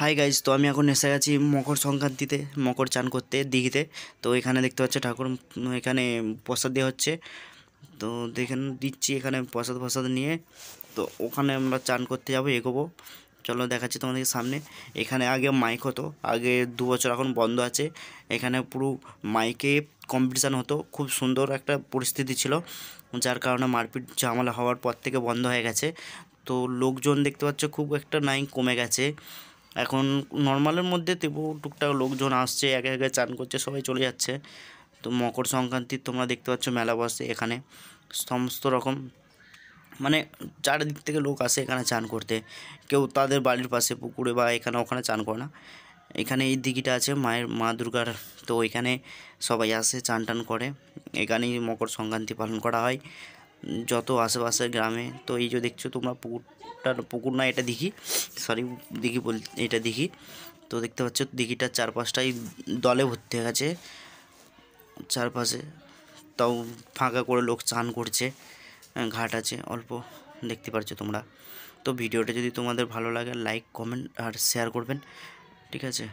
Hi guys, তো আমি এখন এসে গেছি মকর সংক্রান্তিতে মকর চান করতে দিঘিতে। তো এখানে দেখতে পাচ্ছ ঠাকুর এখানে প্রসাদ দেওয়া হচ্ছে। তো দেখেন দিচ্ছি এখানে প্রসাদ নিয়ে। তো ওখানে আমরা চান করতে যাবো, এগোবো। চলো দেখাচ্ছি তোমাদেরকে সামনে। এখানে আগে মাইক হতো, আগে 2 বছর এখন বন্ধ আছে। এখানে পুরো মাইকে কম্পিটিশান হতো, খুব সুন্দর একটা পরিস্থিতি ছিল, যার কারণে মারপিট ঝামেলা হওয়ার পর থেকে বন্ধ হয়ে গেছে। তো লোকজন দেখতে পাচ্ছ খুব একটা নাই, কমে গেছে। এখন নর্মালের মধ্যে তবু টুকটাক লোকজন আসছে, একে একে চান করছে, সবাই চলে যাচ্ছে। তো মকর সংক্রান্তির তোমরা দেখতে পাচ্ছ মেলা বসে এখানে, সমস্ত রকম মানে চারিদিক থেকে লোক আসে এখানে চান করতে। কেউ তাদের বাড়ির পাশে পুকুরে বা এখানে ওখানে চান করে না, এখানে এই দিঘিটা আছে মা দুর্গার। তো এখানে সবাই আসে চান টান করে, এখানেই মকর সংক্রান্তি পালন করা হয় যত আশেপাশের গ্রামে। তো এই যে দেখছো তোমরা পুকুর না, এটা দিঘি, সরি দিঘি এটা দিঘি। তো দেখতে পাচ্ছ দিঘিটার চারপাশটাই দলে ভর্তি হয়ে গেছে চারপাশে, তাও ফাঁকা করে লোক চান করছে। ঘাট আছে অল্প, দেখতে পাচ্ছ তোমরা। তো ভিডিওটা যদি তোমাদের ভালো লাগে লাইক কমেন্ট আর শেয়ার করবেন, ঠিক আছে।